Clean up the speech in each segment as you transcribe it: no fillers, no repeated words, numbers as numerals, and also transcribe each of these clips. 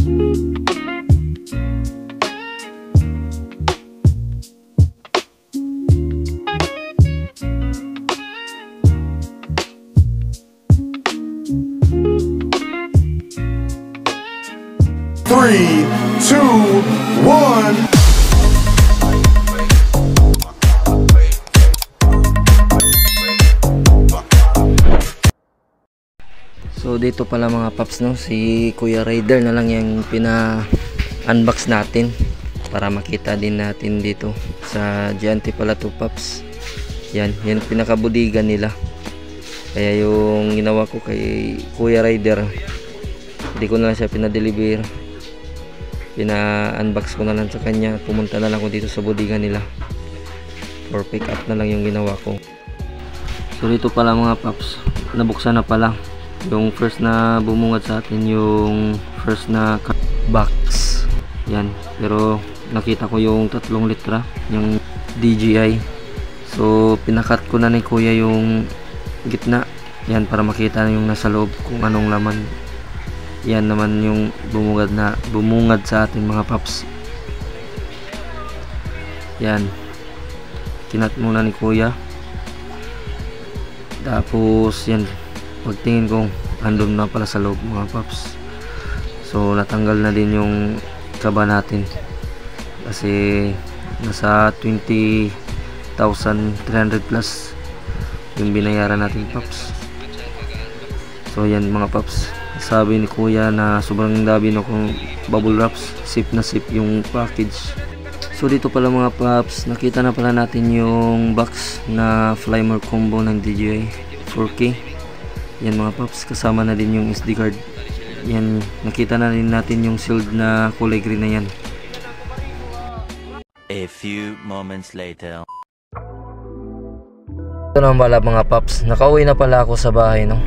Three, two, one. So dito pala mga paps, no, si Kuya Raider na lang yung pina-unbox natin para makita din natin dito sa Giante pala to paps. Yan pinakabudigan nila. Kaya yung ginawa ko kay Kuya Raider, hindi ko na lang siya pinadeliver, pina-unbox ko na lang sa kanya. Pumunta na lang ko dito sa budigan nila for pick up na lang yung ginawa ko. So dito pala mga paps, nabuksan na pala yung first na bumungad sa atin, yung first na box. Yan, pero nakita ko yung 3 litra yung DJI. So pinakat ko na ni kuya yung gitna, yan, para makita na yung nasa loob kung anong laman. Yan naman yung bumungad sa atin mga paps. Yan, kinat muna ni kuya, tapos yan, pagtingin ko andun na pala sa loob mga paps. So natanggal na din yung kaba natin kasi nasa 20,300 plus yung binayaran natin paps. So yan mga paps, sabi ni kuya na sobrang dami na kong bubble wraps, sip na sip yung package. So dito pala mga paps, nakita na pala natin yung box na Flymer combo ng DJI 4K. Yan mga paps, kasama na din yung SD card. Yan, nakita na rin natin yung sealed na kulay green na yan. A few moments later. Ito naman pala mga paps, nakauwi na pala ako sa bahay, no.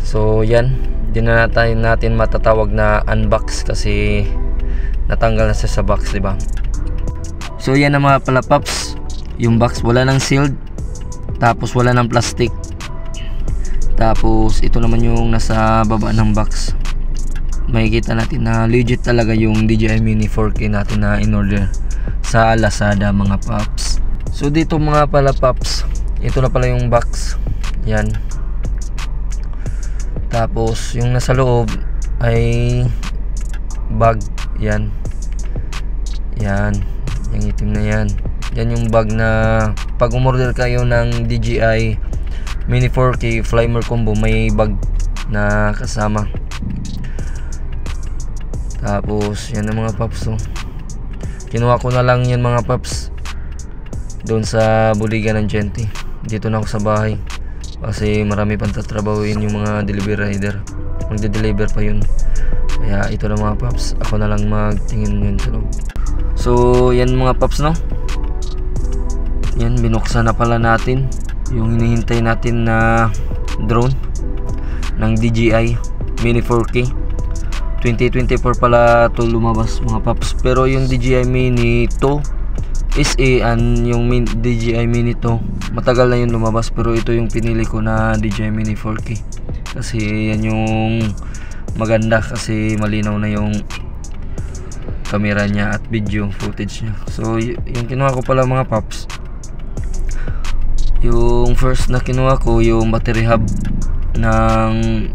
So yan, di na natin matatawag na unbox kasi natanggal na siya sa box, diba? So yan na mga pala paps, yung box wala nang sealed, tapos wala nang plastic, tapos ito naman yung nasa baba ng box. Makikita natin na legit talaga yung DJI Mini 4K natin na in order sa Lazada mga paps. So dito mga pala paps, ito na pala yung box. Yan, tapos yung nasa loob ay bag. Yan, yung itim na yan yung bag na pag umorder kayo ng DJI Mini 4K Flymer combo, may bag na kasama. Tapos yan ang mga paps, kinuha ko na lang yan mga paps doon sa buligan ng Giante. Dito na ako sa bahay kasi marami pang tatrabahuin yung mga delivery rider, magde-deliver pa yun. Kaya ito na mga paps, ako na lang magtingin yun sa loob. So yan mga paps, no, yan, binuksan na pala natin yung hinihintay natin na drone ng DJI Mini 4K. 2024 pala to lumabas mga paps, pero yung DJI Mini 2 SA and yung DJI Mini 2 matagal na yung lumabas, pero ito yung pinili ko na DJI Mini 4K kasi yan yung maganda, kasi malinaw na yung camera niya at video footage niya. So yung kinuha ko pala mga paps, yung first na kinuha ko yung battery hub ng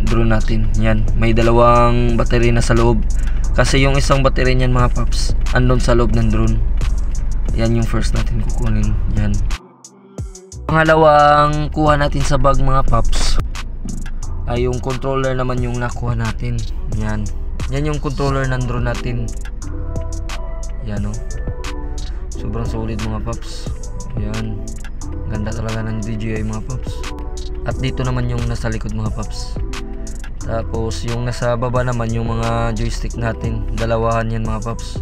drone natin. Yan, may dalawang battery na sa loob kasi yung isang battery niyan mga paps andun sa loob ng drone. Yan yung first natin kukunin. Yan, pangalawang kuha natin sa bag mga paps ay yung controller naman yung nakuha natin. Yan yung controller ng drone natin. Yan, oh, sobrang solid mga paps. Yan, ganda talaga ng DJI mga paps. At dito naman yung nasa likod mga paps. Tapos yung nasa baba naman yung mga joystick natin, dalawahan yan mga paps,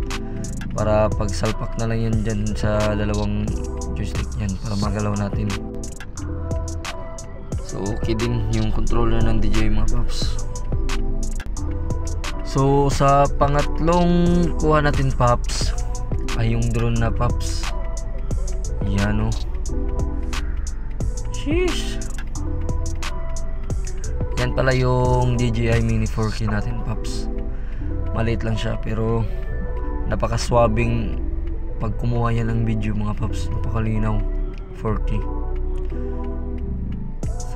para pag salpak na lang yan dyan sa dalawang joystick yan para magalaw natin. So okay din yung controller ng DJI mga paps. So sa pangatlong kuha natin paps ay yung drone na paps. Yan, oh, sheesh. Yan pala yung DJI Mini 4K natin paps. maliit lang siya pero napakaswabing pag kumuha yan ng video mga paps, napakalinaw. 4K.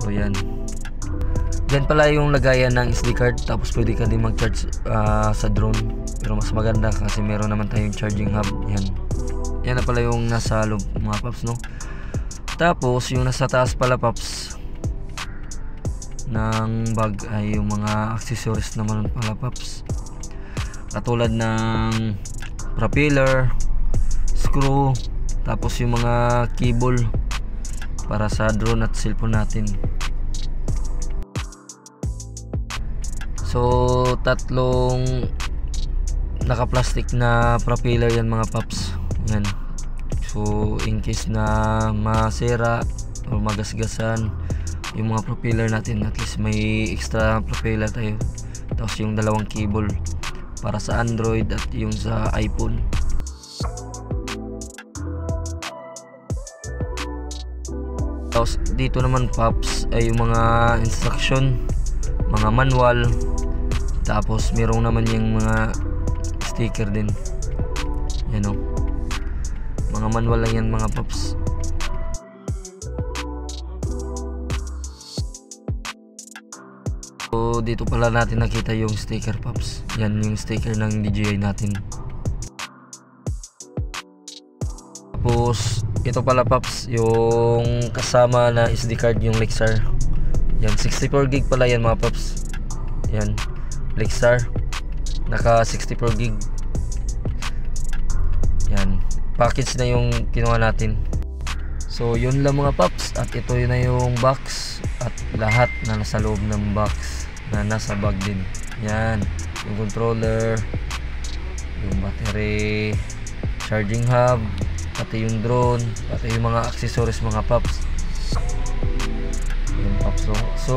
So yan. Diyan pala yung lagayan ng SD card, tapos pwede ka din mag-charge sa drone, pero mas maganda kasi meron naman tayong charging hub. Yan na pala yung nasa loob mga paps, no? Tapos yung nasa taas pala paps ng bag ay yung mga accessories naman pala paps, katulad ng propeller, screw, tapos yung mga cable para sa drone at cellphone natin. So tatlong naka-plastic na propeller yan mga paps. Yan. So in case na masira o magasgasan yung mga propeller natin, at least may extra propeller tayo. Tapos yung dalawang cable para sa Android at yung sa iPhone. Tapos dito naman paps ay yung mga instruction, mga manual, tapos merong naman yung mga sticker din. Yan o, mga manual lang yan mga paps. So dito pala natin nakita yung sticker paps. Yan yung sticker ng DJI natin. Tapos ito pala paps yung kasama na SD card, yung Lexar. Yan 64 gig pala yan mga paps. Yan Lexar, naka 64 gig. Yan package na yung kinuha natin. So yun lang mga paps, at ito yun na yung box at lahat na nasa loob ng box na nasa bag din. Yan yung controller, yung battery, charging hub, pati yung drone, pati yung mga accessories mga paps. Yung paps, no? So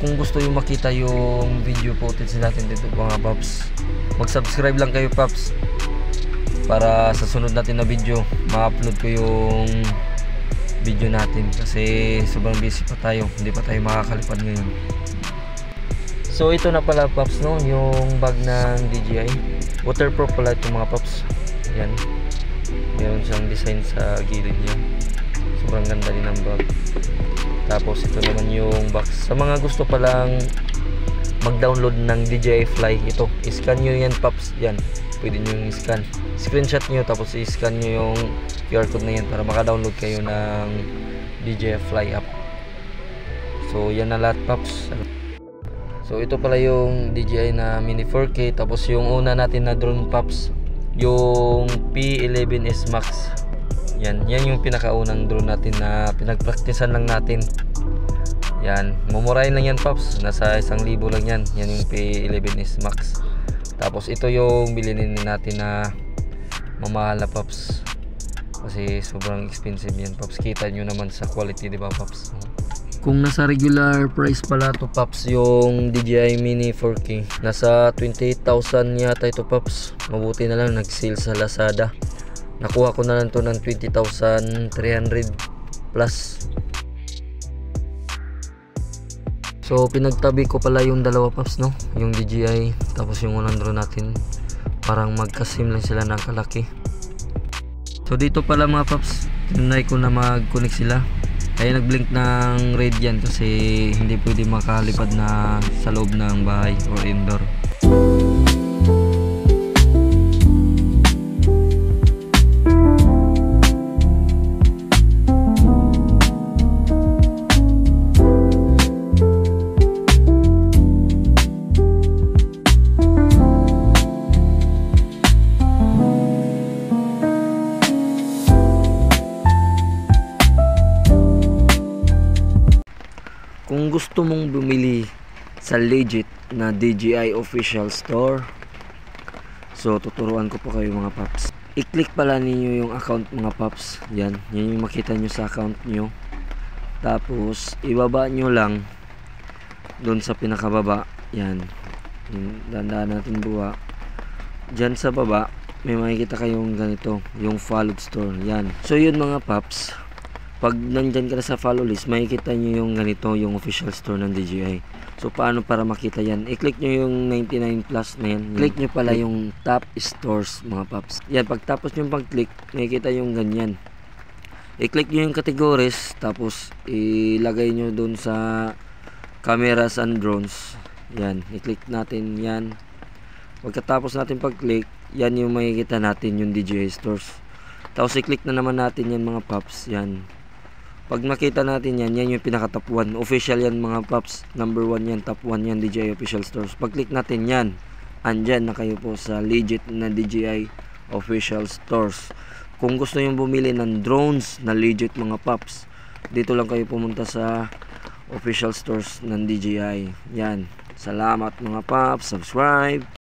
kung gusto yung makita yung video footage natin dito mga paps, mag-subscribe lang kayo paps, para sa sunod natin na video ma-upload ko yung video natin, kasi sobrang busy pa tayo, hindi pa tayo makakalipad ngayon. So ito na pala paps, no, yung bag ng DJI. Waterproof pala ito mga paps. Yan, meron siyang design sa gilid niya, sobrang ganda din ng bag. Tapos ito naman yung box. Sa mga gusto palang mag-download ng DJI Fly, ito, i-scan nyo yan paps. Yan, pwede nyo yung scan, screenshot nyo, tapos i-scan nyo yung QR code na yan para maka-download kayo ng DJI Fly app. So yan na lahat paps. So ito pala yung DJI na Mini 4K. Tapos yung una natin na drone paps, yung P11S Max. Yan yung pinakaunang drone natin na pinagpraktisan lang natin. Yan, mumurahin lang yan paps, nasa 1,000 lang yan. Yan yung P11S Max. Tapos ito yung bilhin natin na mamahal na paps, kasi sobrang expensive yan paps. Kita nyo naman sa quality, di ba paps? Kung nasa regular price pala to paps yung DJI Mini 4K, nasa 28,000 yata ito paps. Mabuti na lang nag-sale sa Lazada. Nakuha ko na lang to ng 20,300 plus. So pinagtabi ko pala yung dalawa paps, no, yung DJI tapos yung unang drone natin, parang magkasim lang sila ng kalaki. So dito pala mga paps, tinunay ko na mag-connect sila, kaya nag-blink ng red yan kasi hindi pwede makalipad na sa loob ng bahay or indoor. Kung gusto mong bumili sa legit na DJI official store, so tuturuan ko po kayo mga paps. I-click pala ninyo yung account mga paps. Yan yung makita nyo sa account nyo. Tapos ibaba nyo lang doon sa pinakababa. Yan, dandaan natin buwa. Diyan sa baba may makikita kayong ganito, yung followed store. Yan, so yun mga paps, pag nandyan ka na sa follow list, makikita nyo yung ganito, yung official store ng DJI. So paano para makita yan? I-click nyo yung 99 plus na yan. Click nyo pala yung top stores mga paps. Yan, pagtapos nyo pag-click, makikita yung ganyan. I-click nyo yung categories, tapos ilagay nyo dun sa cameras and drones. Yan, i-click natin yan. Pagkatapos natin pag-click, yan yung makikita natin yung DJI stores. Tapos i-click na naman natin yan mga paps. Yan. Pag nakita natin yan, yan yung pinaka top 1. Official yan mga paps. Number 1 yan, top 1 yan, DJI official stores. Pag click natin yan, andyan na kayo po sa legit na DJI official stores. Kung gusto nyo bumili ng drones na legit mga paps, dito lang kayo pumunta sa official stores ng DJI. Yan. Salamat mga paps. Subscribe.